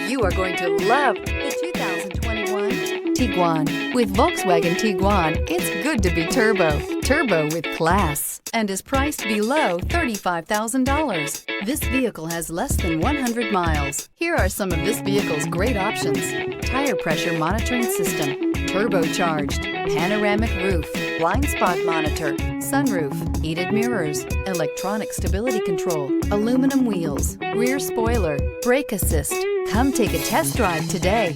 You are going to love the 2021 Tiguan. With Volkswagen Tiguan, it's good to be turbo. Turbo with class, and is priced below $35,000. This vehicle has less than 100 miles. Here are some of this vehicle's great options: tire pressure monitoring system, turbocharged, panoramic roof, blind spot monitor, sunroof, heated mirrors, electronic stability control, aluminum wheels, rear spoiler, brake assist. Come take a test drive today.